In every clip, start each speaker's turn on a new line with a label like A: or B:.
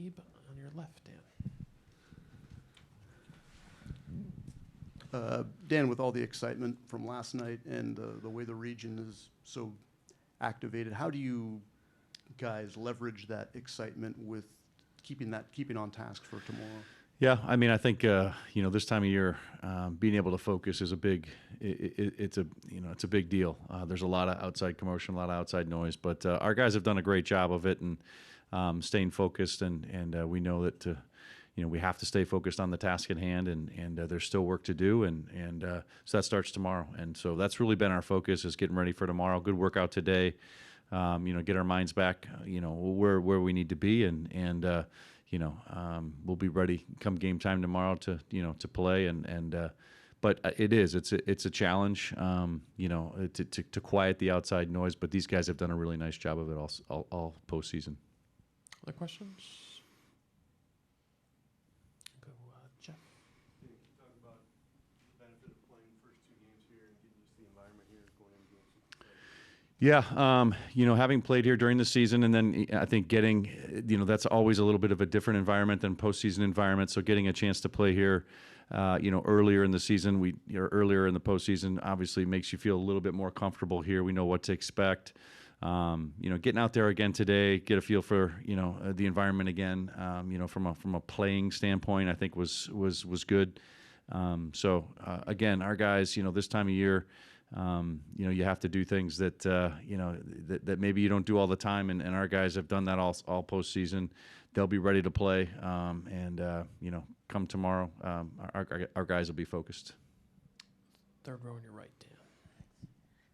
A: Gabe on your left, Dan.
B: Dan, with all the excitement from last night and the way the region is so activated, how do you guys leverage that excitement with keeping on task for tomorrow?
C: Yeah, I mean, I think this time of year, being able to focus is it's a big deal. There's a lot of outside commotion, a lot of outside noise, but our guys have done a great job of it and staying focused, and we know that we have to stay focused on the task at hand, and there's still work to do, and so that starts tomorrow, and so that's really been our focus, is getting ready for tomorrow. Good workout today, get our minds back, where we need to be, and we'll be ready come game time tomorrow to play, but it's a challenge, to quiet the outside noise, but these guys have done a really nice job of it all postseason.
A: Other questions? Go, Jeff.
D: Can you talk about the benefit of playing the first two games here and getting used to the environment here going into game 6?
C: Yeah, having played here during the season, and then I think getting, that's always a little bit of a different environment than postseason environment. So getting a chance to play here, earlier in the season, earlier in the postseason, obviously makes you feel a little bit more comfortable here. We know what to expect. Getting out there again today, get a feel for the environment again. From a playing standpoint, I think was good. Again, our guys, this time of year, you have to do things that that maybe you don't do all the time, and our guys have done that all postseason. They'll be ready to play, and come tomorrow, our guys will be focused.
A: Third row on your right, Dan.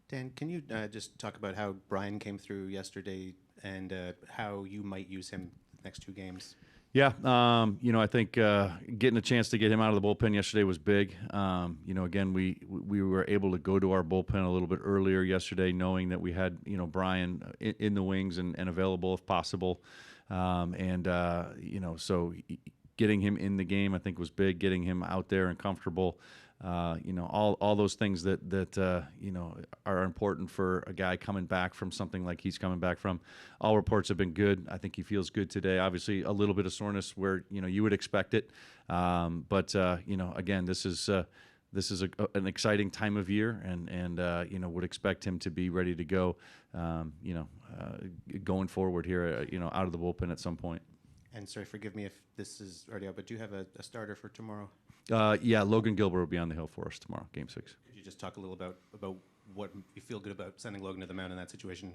E: Dan, can you just talk about how Brian came through yesterday and how you might use him the next two games?
C: Yeah, I think getting a chance to get him out of the bullpen yesterday was big. Again, we were able to go to our bullpen a little bit earlier yesterday, knowing that we had Brian in the wings and available if possible, so getting him in the game I think was big. Getting him out there and comfortable. All those things that are important for a guy coming back from something like he's coming back from. All reports have been good. I think he feels good today. Obviously, a little bit of soreness where you would expect it, but again, this is an exciting time of year, and would expect him to be ready to go, going forward here, out of the bullpen at some point.
E: And sorry, forgive me if this is already out, but do you have a starter for tomorrow?
C: Yeah, Logan Gilbert will be on the hill for us tomorrow, Game 6.
E: Could you just talk a little about what you feel good about sending Logan to the mound in that situation?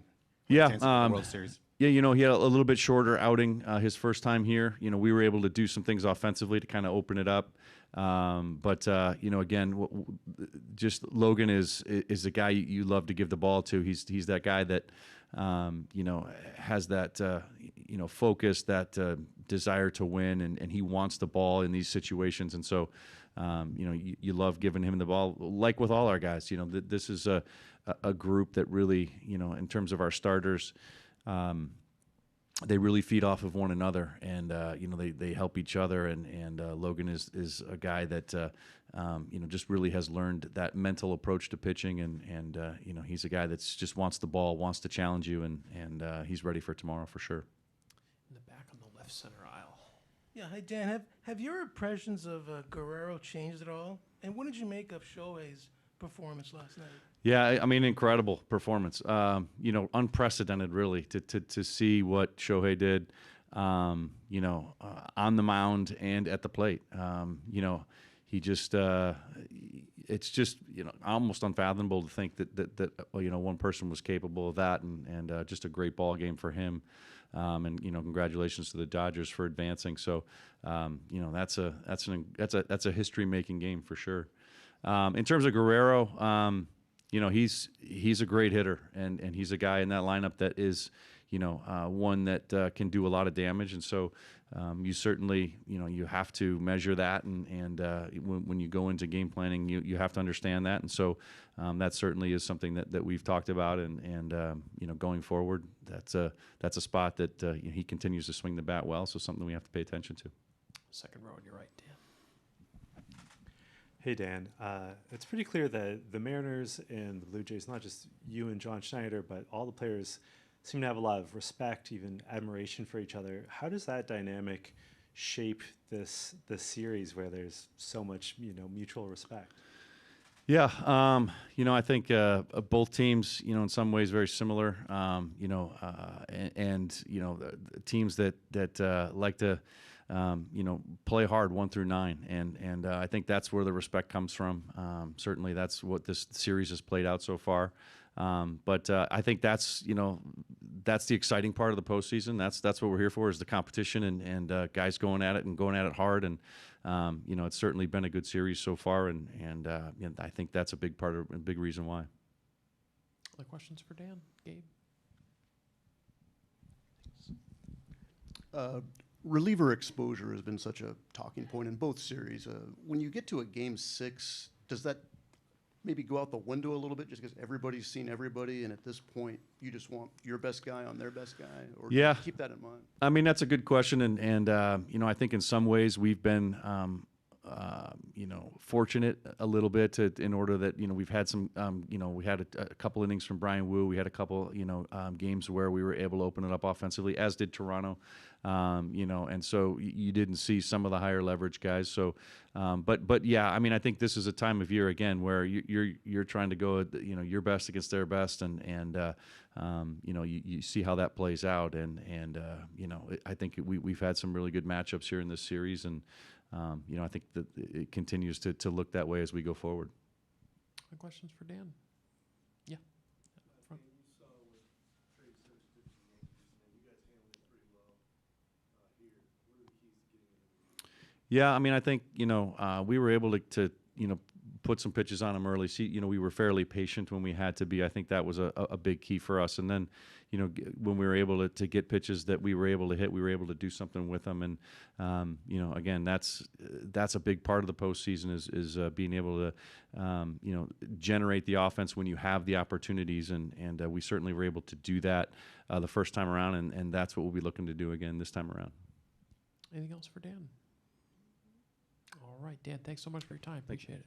C: Yeah,
E: the World Series.
C: Yeah, he had a little bit shorter outing his first time here. We were able to do some things offensively to kind of open it up. But again, just Logan is the guy you love to give the ball to. He's that guy that has that focus, that desire to win, and he wants the ball in these situations. And so you love giving him the ball, like with all our guys. This is a group that really, in terms of our starters, they really feed off of one another, and they help each other. And Logan is a guy that just really has learned that mental approach to pitching, and he's a guy that's just wants the ball, wants to challenge you, and he's ready for tomorrow for sure.
A: In the back on the left center aisle.
F: Yeah, hi Dan. Have your impressions of Guerrero changed at all? And what did you make of Shohei's performance last night?
C: Yeah, I mean, incredible performance. Unprecedented, really, to see what Shohei did, on the mound and at the plate. He just, it's just, almost unfathomable to think that one person was capable of that, and just a great ball game for him. And congratulations to the Dodgers for advancing. So, that's a history-making game for sure. In terms of Guerrero, he's a great hitter, and he's a guy in that lineup that is, one that can do a lot of damage. And so you certainly, you have to measure that, and when you go into game planning, you have to understand that. And so that certainly is something that we've talked about, and going forward, that's a spot that he continues to swing the bat well. So something we have to pay attention to.
A: Second row on your right, Dan.
D: Hey, Dan. It's pretty clear that the Mariners and the Blue Jays, not just you and John Schneider, but all the players
G: seem to have a lot of respect, even admiration for each other. How does that dynamic shape this series where there's so much, mutual respect?
C: Yeah, I think both teams, in some ways very similar. The teams that like to, play hard 1 through 9, and I think that's where the respect comes from. Certainly, that's what this series has played out so far. But I think that's the exciting part of the postseason. That's what we're here for, is the competition and guys going at it hard. And it's certainly been a good series so far, and I think that's a big reason why.
A: Other questions for Dan? Gabe?
B: Reliever exposure has been such a talking point in both series. When you get to a game 6, does that maybe go out the window a little bit, just because everybody's seen everybody, and at this point you just want your best guy on their best guy? Or do you keep that in mind?
C: I mean, that's a good question, and I think in some ways we've been fortunate a little bit in order that we've had some we had a couple innings from Brian Wu. We had a couple games where we were able to open it up offensively, as did Toronto. And so you didn't see some of the higher leverage guys. So, but yeah, I mean, I think this is a time of year again where you're trying to go, your best against their best, and you see how that plays out, and I think we've had some really good matchups here in this series, and I think that it continues to look that way as we go forward.
A: Other questions for Dan? Yeah. Front.
D: You saw what Trey Sims did to the Yankees, and you guys handled it pretty well here. What are the keys to getting it?
C: Yeah, I mean, I think we were able to put some pitches on him early. See, we were fairly patient when we had to be. I think that was a big key for us. And then, when we were able to get pitches that we were able to hit, we were able to do something with them. And again, that's a big part of the postseason is being able to generate the offense when you have the opportunities. And we certainly were able to do that the first time around, and that's what we'll be looking to do again this time around.
A: Anything else for Dan? All right, Dan, thanks so much for your time. Appreciate it.